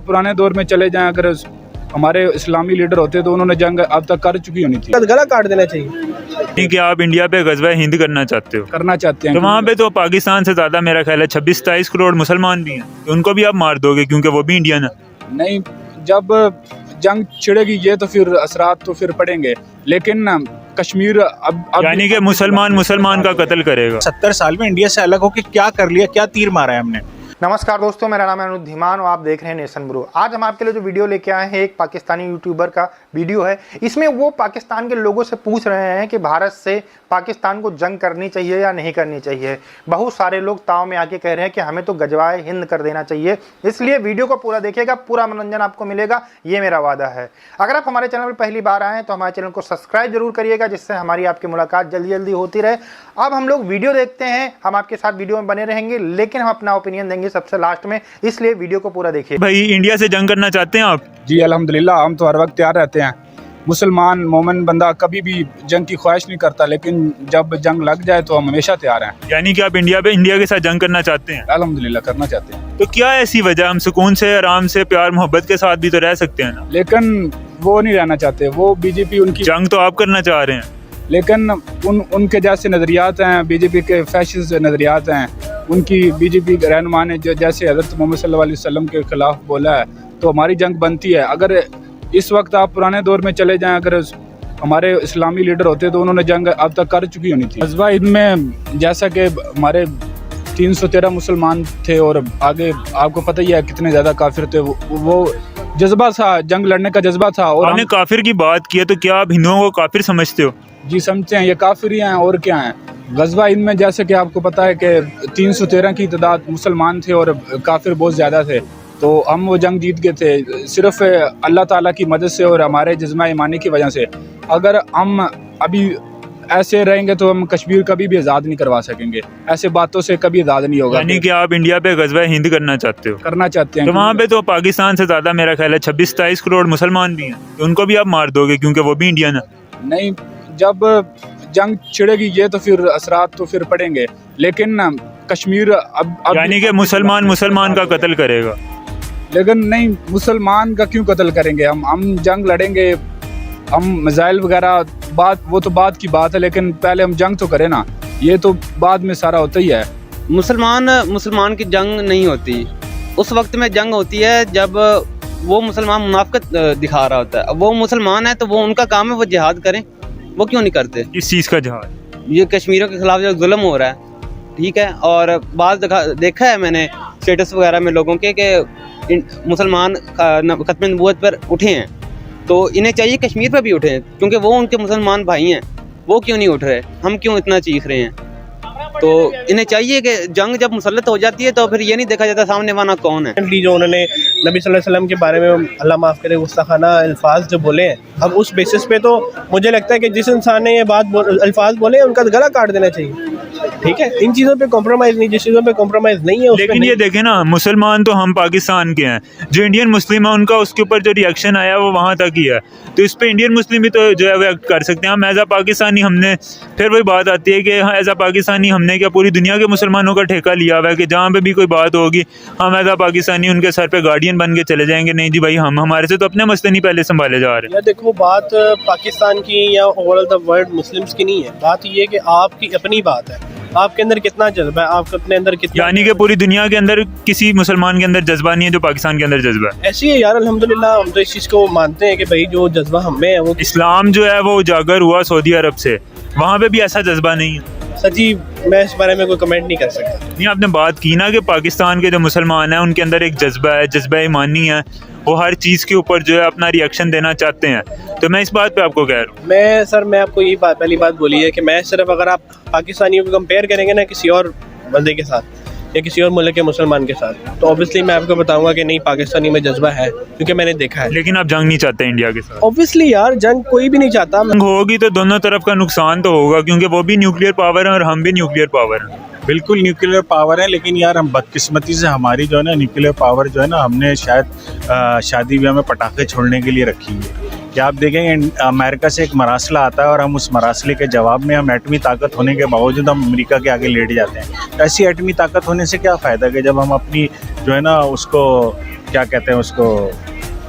पुराने दौर में चले जाएं, अगर हमारे इस्लामी लीडर होते तो उन्होंने जंग अब तक कर चुकी होनी थी। गला काट देना चाहिए। कि आप इंडिया पे गज़वा हिंद करना चाहते हो, करना चाहते हैं तो वहाँ पे तो पाकिस्तान से ज़्यादा मेरा ख्याल है 26-27 करोड़ मुसलमान भी हैं, तो उनको भी आप मार दोगे क्योंकि वो भी इंडियन है। नहीं, जब जंग छिड़ेगी ये तो फिर असरात तो फिर पड़ेंगे, लेकिन कश्मीर अब यानी कि मुसलमान का कत्ल करेगा। 70 साल में इंडिया से अलग होकर क्या कर लिया, क्या तीर मारा है हमने। नमस्कार दोस्तों, मेरा नाम है अनुज धीमान और आप देख रहे हैं नेशन ब्रो। आज हम आपके लिए जो वीडियो लेके आए हैं एक पाकिस्तानी यूट्यूबर का वीडियो है। इसमें वो पाकिस्तान के लोगों से पूछ रहे हैं कि भारत से पाकिस्तान को जंग करनी चाहिए या नहीं करनी चाहिए। बहुत सारे लोग ताव में आके कह रहे हैं कि हमें तो गजवाए हिंद कर देना चाहिए। इसलिए वीडियो को पूरा देखिएगा, पूरा मनोरंजन आपको मिलेगा, ये मेरा वादा है। अगर आप हमारे चैनल पर पहली बार आए हैं तो हमारे चैनल को सब्सक्राइब जरूर करिएगा, जिससे हमारी आपकी मुलाकात जल्दी जल्दी होती रहे। अब हम लोग वीडियो देखते हैं, हम आपके साथ वीडियो में बने रहेंगे, लेकिन हम अपना ओपिनियन देंगे सबसे लास्ट में, इसलिए वीडियो को पूरा देखिए। भाई इंडिया से जंग करना चाहते हैं आप? जी अल्हम्दुलिल्लाह, हम तो हर वक्त तैयार रहते हैं। मुसलमान मोमिन बंदा कभी भी जंग की ख्वाहिश नहीं करता, लेकिन जब जंग लग जाए तो हम हमेशा तैयार हैं। यानी कि आप इंडिया के साथ जंग करना चाहते हैं? अल्हम्दुलिल्लाह करना चाहते हैं। तो क्या ऐसी वजह, हम सुकून से आराम से प्यार मोहब्बत के साथ भी तो रह सकते हैं ना। लेकिन वो नहीं रहना चाहते, वो बीजेपी उनकी जंग तो आप करना चाह रहे हैं, लेकिन उनके जैसे नज़रियात हैं, बीजेपी के फैशिस्ट नज़रियात हैं। उनकी बीजेपी रहनुमा ने जो जैसे हज़रत मोहम्मद सल्लल्लाहु अलैहि वसल्लम के खिलाफ बोला है, तो हमारी जंग बनती है। अगर इस वक्त आप पुराने दौर में चले जाएं, अगर हमारे इस्लामी लीडर होते तो उन्होंने जंग अब तक कर चुकी होनी थी। गज़वा हिंद में जैसा कि हमारे 313 मुसलमान थे और आगे आपको पता ही है कितने ज़्यादा काफिर थे। वो जज्बा था, जंग लड़ने का जज्बा था। और आपने काफिर की बात की है, तो क्या आप हिंदुओं को काफिर समझते हो? जी समझते हैं, ये काफिर ही हैं और क्या हैं। गज़वा हिंद में जैसे कि आपको पता है कि 313 की तादाद मुसलमान थे और काफिर बहुत ज़्यादा थे, तो हम वो जंग जीत गए थे सिर्फ अल्लाह ताला की मदद से और हमारे जज्बा ईमानी की वजह से। अगर हम अभी ऐसे रहेंगे तो हम कश्मीर कभी भी आज़ाद नहीं करवा सकेंगे, ऐसे बातों से कभी आज़ाद नहीं होगा। यानी कि आप इंडिया पे गज़वा हिंद करना चाहते हो? करना चाहते हैं। तो वहाँ पे तो पाकिस्तान से ज़्यादा मेरा ख्याल है 26-27 करोड़ मुसलमान भी हैं, तो उनको भी आप मार दोगे क्योंकि वो भी इंडियन है। नहीं, जब जंग छिड़ेगी ये तो फिर असरात तो फिर पड़ेंगे, लेकिन कश्मीर अब यानी कि मुसलमान का कत्ल करेगा। लेकिन नहीं, मुसलमान का क्यों कत्ल करेंगे? हम जंग लड़ेंगे, हम मिसाइल वगैरह वो तो बात की बात है, लेकिन पहले हम जंग तो करें ना, ये तो बाद में सारा होता ही है। मुसलमान की जंग नहीं होती, उस वक्त में जंग होती है जब वो मुसलमान मुनाफिकत दिखा रहा होता है। अब वो मुसलमान है तो वो उनका काम है, वो जिहाद करें, वो क्यों नहीं करते? इस चीज़ का जहाद, ये कश्मीरियों के खिलाफ जो जुल्म हो रहा है, ठीक है। और देखा है मैंने स्टेटस वगैरह में लोगों के कि मुसलमान खत्म नबूवत पर उठे हैं, तो इन्हें चाहिए कश्मीर पर भी उठे, क्योंकि वो उनके मुसलमान भाई हैं। वो क्यों नहीं उठ रहे? हम क्यों इतना चीख रहे हैं? तो इन्हें चाहिए कि जंग जब मुसल्लत हो जाती है तो फिर ये नहीं देखा जाता सामने वाला कौन है। जो उन्होंने नबी सल्लल्लाहु अलैहि वसल्लम के बारे में अल्लाह माफ़ करे गुस्ताखाना अल्फाज जो बोले हैं, अब उस बेसिस पे तो मुझे लगता है कि जिस इंसान ने ये अल्फाज बोले उनका गला काट देना चाहिए। ठीक है, इन चीज़ों पे कॉम्प्रोमाइज़ नहीं, जिस चीज़ों पे कॉम्प्रोमाइज़ नहीं है। लेकिन ये देखें ना, मुसलमान तो हम पाकिस्तान के हैं, जो इंडियन मुस्लिम है उनका उसके ऊपर जो रिएक्शन आया वो वहाँ तक ही है, तो इस पे इंडियन मुस्लिम भी तो जो है वो कर सकते हैं। हम एज आ पाकिस्तानी हमने, फिर वही बात आती है कि हाँ एज आ पाकिस्तानी हमने क्या पूरी दुनिया के मुसलमानों का ठेका लिया हुआ है कि जहाँ पे भी कोई बात होगी हम एज आ पाकिस्तानी उनके सर पे गार्डियन बन के चले जाएंगे? नहीं जी भाई, हमारे से तो अपने मसले नहीं पहले संभाले जा रहे। या देखो, बात पाकिस्तान की या ओवरऑल द वर्ल्ड मुस्लिम्स की नहीं है, बात ये है कि आपकी अपनी बात है, आपके अंदर कितना जज्बा है, आपके अपने अंदर कितना। यानी कि पूरी दुनिया के अंदर किसी मुसलमान के अंदर जज्बा नहीं है जो पाकिस्तान के अंदर जज्बा है। ऐसी है यार, अल्हम्दुलिल्लाह हम तो इस चीज़ को मानते हैं कि भाई जो जज्बा हमें है वो इस्लाम जो है वो उजागर हुआ सऊदी अरब से, वहाँ पे भी ऐसा जज्बा नहीं है। सच्ची मैं इस बारे में कोई कमेंट नहीं कर सकता। नहीं, आपने बात की ना कि पाकिस्तान के जो मुसलमान हैं उनके अंदर एक जज्बा है, जज्बा ईमानी है, वो हर चीज़ के ऊपर जो है अपना रिएक्शन देना चाहते हैं, तो मैं इस बात पे आपको कह रहा हूँ। मैं आपको यही पहली बात बोली है कि मैं सिर्फ, अगर आप पाकिस्तानियों को कंपेयर करेंगे ना किसी और बंदे के साथ या किसी और मुल्क के मुसलमान के साथ, तो ऑब्वियसली मैं आपको बताऊंगा कि नहीं, पाकिस्तानी में जज्बा है, क्योंकि मैंने देखा है। लेकिन आप जंग नहीं चाहते इंडिया के साथ? ऑब्वियसली यार, जंग कोई भी नहीं चाहता। जंग होगी तो दोनों तरफ का नुकसान तो होगा, क्योंकि वो भी न्यूक्लियर पावर है और हम भी न्यूक्लियर पावर है। बिल्कुल न्यूक्लियर पावर है, लेकिन यार हम बदकिस्मती से हमारी जो है ना न्यूक्लियर पावर जो है ना, हमने शायद शादी ब्याह में पटाखे छोड़ने के लिए रखी है। क्या आप देखेंगे अमेरिका से एक मरासला आता है और हम उस मरासले के जवाब में हम एटमी ताकत होने के बावजूद हम अमेरिका के आगे लेट जाते हैं। ऐसी एटमी ताकत होने से क्या फ़ायदा कि जब हम अपनी जो है ना उसको क्या कहते हैं उसको,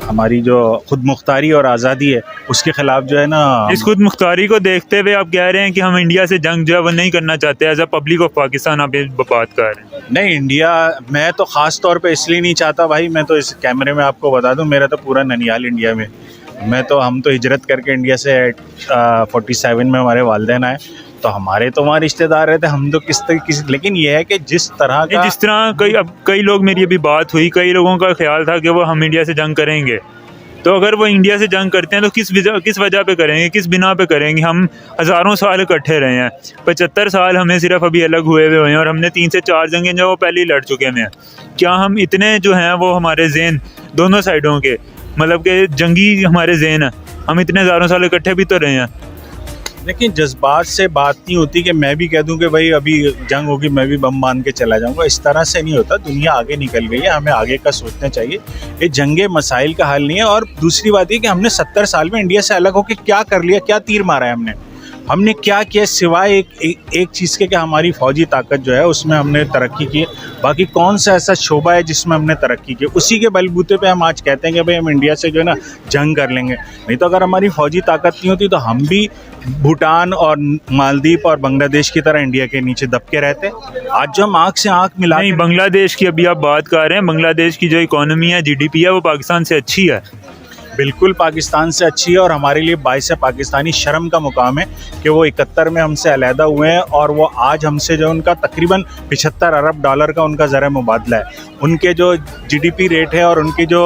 हमारी जो खुद मुख्तारी और आज़ादी है उसके ख़िलाफ़ जो है ना, इस खुद मुख्तारी को देखते हुए आप कह रहे हैं कि हम इंडिया से जंग जो है वो नहीं करना चाहते as a public of Pakistan, आप ये बात कर रहे हैं? नहीं, इंडिया मैं तो ख़ास तौर पे इसलिए नहीं चाहता भाई, मैं तो इस कैमरे में आपको बता दूं, मेरा तो पूरा ननिहाल इंडिया में, हम तो हिजरत करके इंडिया से 47 में हमारे वालिदैन आए, तो हमारे तो वहाँ रिश्तेदार रहते, हम तो लेकिन ये है कि जिस तरह कई लोग, मेरी अभी बात हुई, कई लोगों का ख्याल था कि वो हम इंडिया से जंग करेंगे, तो अगर वो इंडिया से जंग करते हैं तो किस वजह पे करेंगे, किस बिना पे करेंगे? हम हज़ारों साल इकट्ठे रहे हैं, 75 साल हमें सिर्फ अभी अलग हुए हैं, और हमने 3 से 4 जंगें जो वो पहले ही लड़ चुके हैं। क्या हम इतने जो हैं वो हमारे ज़हन दोनों साइडों के, मतलब कि जंगी हमारे ज़हन है, हम इतने हज़ारों साल इकट्ठे भी तो रहे हैं। लेकिन जज्बात से बात नहीं होती कि मैं भी कह दूं कि भाई अभी जंग होगी मैं भी बम मान के चला जाऊंगा, इस तरह से नहीं होता। दुनिया आगे निकल गई है, हमें आगे का सोचना चाहिए, ये जंगे मसाइल का हल नहीं है। और दूसरी बात ये कि हमने 70 साल में इंडिया से अलग होकर क्या कर लिया, क्या तीर मारा है हमने क्या किया, सिवाय एक चीज़ के कि हमारी फ़ौजी ताकत जो है उसमें हमने तरक्की की। बाकी कौन सा ऐसा शोबा है जिसमें हमने तरक्की की? उसी के बलबूते पे हम आज कहते हैं कि भाई हम इंडिया से जो है ना जंग कर लेंगे। नहीं तो अगर हमारी फ़ौजी ताकत नहीं होती तो हम भी भूटान और मालदीव और बांग्लादेश की तरह इंडिया के नीचे दबके रहते। आज जो हम आँख से आँख मिला, नहीं, बांग्लादेश की अभी आप बात कर रहे हैं, बांग्लादेश की जो इकॉनमी है, GDP है, वो पाकिस्तान से अच्छी है। बिल्कुल पाकिस्तान से अच्छी है, और हमारे लिए बाइस पाकिस्तानी शर्म का मुकाम है कि वो 71 में हमसे अलहदा हुए हैं, और वो आज हमसे जो उनका तकरीबन 75 अरब डॉलर का उनका ज़र मुबादला है। उनके जो GDP रेट है और उनकी जो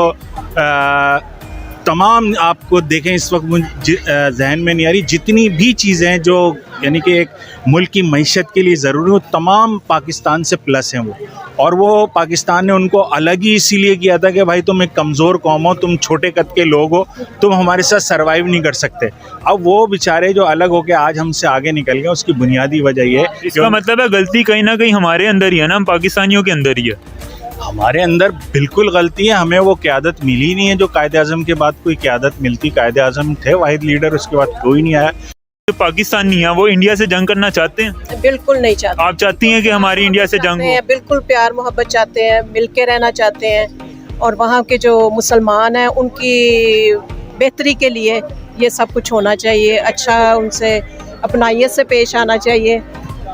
तमाम आपको देखें इस वक्त जहन में नहीं आ रही, जितनी भी चीज़ें हैं जो यानी कि एक मुल्क की मईशत के लिए ज़रूरी हो, तमाम पाकिस्तान से प्लस हैं वो। और वो पाकिस्तान ने उनको अलग ही इसीलिए किया था कि भाई तुम एक कमज़ोर कौम हो, तुम छोटे कद के लोग हो, तुम हमारे साथ सर्वाइव नहीं कर सकते। अब वो बेचारे जो अलग हो के आज हमसे आगे निकल गए, उसकी बुनियादी वजह ये है। इसका मतलब है गलती कहीं ना कहीं हमारे अंदर ही है ना, हम पाकिस्तानियों के अंदर ही है। हमारे अंदर बिल्कुल गलती है, हमें वो क़यादत मिली नहीं है जो कायदे आज़म के बाद कोई क़यादत मिलती। कायदे आज़म थे वाहिद लीडर, उसके बाद कोई नहीं आया। जो पाकिस्तानी है वो इंडिया से जंग करना चाहते हैं? बिल्कुल नहीं चाहते। आप चाहती हैं कि हमारी इंडिया से जंग हो? बिल्कुल प्यार मोहब्बत चाहते हैं, मिलके रहना चाहते हैं, और वहाँ के जो मुसलमान हैं उनकी बेहतरी के लिए ये सब कुछ होना चाहिए। अच्छा, उनसे अपनाइयत से पेश आना चाहिए।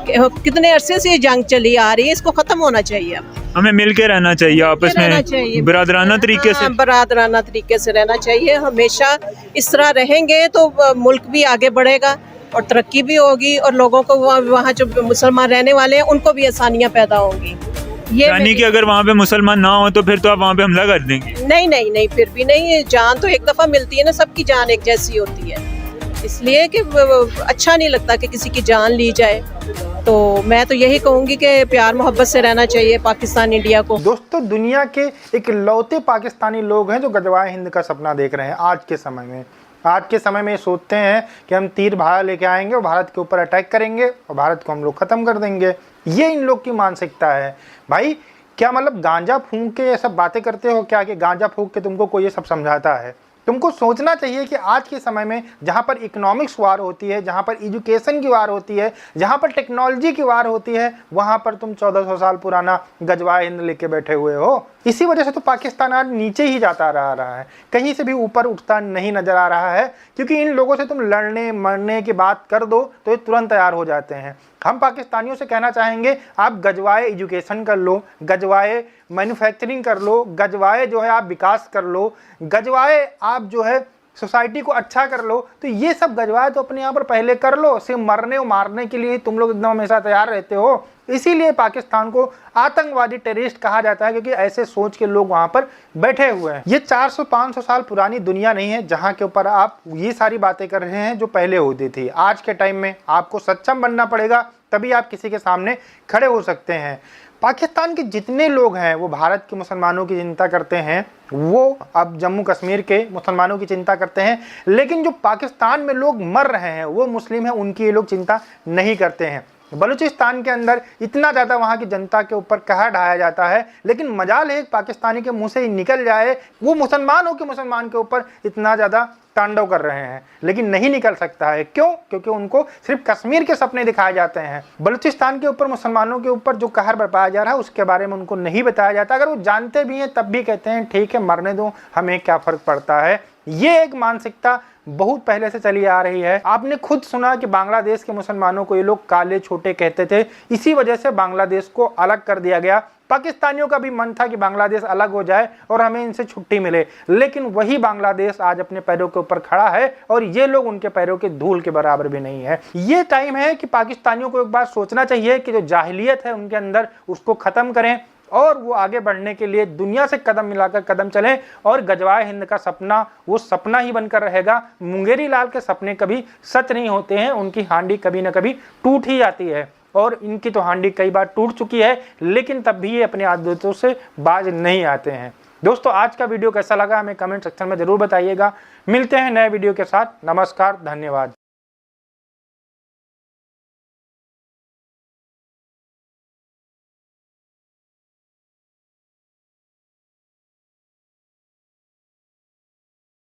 कितने अरसे से ये जंग चली आ रही है, इसको ख़त्म होना चाहिए। अब हमें मिल के रहना चाहिए, आपस में बरादराना तरीके से, बरादराना तरीके से रहना चाहिए। हमेशा इस तरह रहेंगे तो मुल्क भी आगे बढ़ेगा और तरक्की भी होगी, और लोगों को वहाँ जो मुसलमान रहने वाले हैं उनको भी आसानियाँ पैदा होंगी। यानी कि अगर वहाँ पे मुसलमान ना हो तो फिर तो आप वहाँ पे हमला कर देंगे? नहीं, फिर भी नहीं। जान तो एक दफ़ा मिलती है ना, सबकी जान एक जैसी होती है, इसलिए कि अच्छा नहीं लगता कि किसी की जान ली जाए। तो मैं तो यही कहूँगी कि प्यार मोहब्बत से रहना चाहिए पाकिस्तान इंडिया को। दोस्तों, दुनिया के इकलौते पाकिस्तानी लोग हैं जो गजवाए हिंद का सपना देख रहे हैं आज के समय में। आज के समय में सोचते हैं कि हम तीर भाला लेके आएंगे और भारत के ऊपर अटैक करेंगे और भारत को हम लोग ख़त्म कर देंगे। ये इन लोग की मानसिकता है। भाई क्या मतलब गांजा फूंक के ये सब बातें करते हो क्या, कि गांजा फूंक के तुमको कोई ये सब समझाता है? तुमको सोचना चाहिए कि आज के समय में जहाँ पर इकोनॉमिक्स वार होती है, जहाँ पर एजुकेशन की वार होती है, जहाँ पर टेक्नोलॉजी की वार होती है, वहाँ पर तुम 1400 साल पुराना गजवाए हिंद लेके बैठे हुए हो। इसी वजह से तो पाकिस्तान आज नीचे ही जाता रहा है, कहीं से भी ऊपर उठता नहीं नजर आ रहा है, क्योंकि इन लोगों से तुम लड़ने मरने की बात कर दो तो ये तुरंत तैयार हो जाते हैं। हम पाकिस्तानियों से कहना चाहेंगे, आप गजवाए एजुकेशन कर लो, गजवाए मैन्युफैक्चरिंग कर लो, गजवाए जो है आप विकास कर लो, गजवाए आप जो है सोसाइटी को अच्छा कर लो। तो ये सब गजवाए तो अपने यहाँ पर पहले कर लो। सिर्फ मरने और मारने के लिए तुम लोग एकदम हमेशा तैयार रहते हो। इसीलिए पाकिस्तान को आतंकवादी टेररिस्ट कहा जाता है, क्योंकि ऐसे सोच के लोग वहाँ पर बैठे हुए हैं। ये 400-500 साल पुरानी दुनिया नहीं है जहाँ के ऊपर आप ये सारी बातें कर रहे हैं जो पहले होती थी। आज के टाइम में आपको सक्षम बनना पड़ेगा, तभी आप किसी के सामने खड़े हो सकते हैं। पाकिस्तान के जितने लोग हैं वो भारत के मुसलमानों की चिंता करते हैं, वो अब जम्मू कश्मीर के मुसलमानों की चिंता करते हैं, लेकिन जो पाकिस्तान में लोग मर रहे हैं वो मुस्लिम हैं, उनकी ये लोग चिंता नहीं करते हैं। बलूचिस्तान के अंदर इतना ज़्यादा वहाँ की जनता के ऊपर कहर ढाया जाता है, लेकिन मजाल है एक पाकिस्तानी के मुंह से ही निकल जाए, वो मुसलमान हो कि मुसलमान के ऊपर इतना ज़्यादा तांडव कर रहे हैं, लेकिन नहीं निकल सकता है। क्यों? क्योंकि उनको सिर्फ कश्मीर के सपने दिखाए जाते हैं। बलूचिस्तान के ऊपर, मुसलमानों के ऊपर जो कहर बरपाया जा रहा है उसके बारे में उनको नहीं बताया जाता। अगर वो जानते भी हैं तब भी कहते हैं ठीक है मरने दो, हमें क्या फ़र्क पड़ता है। ये एक मानसिकता बहुत पहले से चली आ रही है। आपने खुद सुना कि बांग्लादेश के मुसलमानों को ये लोग काले छोटे कहते थे, इसी वजह से बांग्लादेश को अलग कर दिया गया। पाकिस्तानियों का भी मन था कि बांग्लादेश अलग हो जाए और हमें इनसे छुट्टी मिले, लेकिन वही बांग्लादेश आज अपने पैरों के ऊपर खड़ा है और ये लोग उनके पैरों के धूल के बराबर भी नहीं है। ये टाइम है कि पाकिस्तानियों को एक बार सोचना चाहिए कि जो जाहिलियत है उनके अंदर उसको ख़त्म करें और वो आगे बढ़ने के लिए दुनिया से कदम मिलाकर कदम चलें। और गजवाए हिंद का सपना वो सपना ही बनकर रहेगा। मुंगेरी लाल के सपने कभी सच नहीं होते हैं, उनकी हांडी कभी ना कभी टूट ही जाती है और इनकी तो हांडी कई बार टूट चुकी है, लेकिन तब भी ये अपनी आदतों से बाज नहीं आते हैं। दोस्तों, आज का वीडियो कैसा लगा हमें कमेंट सेक्शन में ज़रूर बताइएगा। मिलते हैं नए वीडियो के साथ। नमस्कार, धन्यवाद।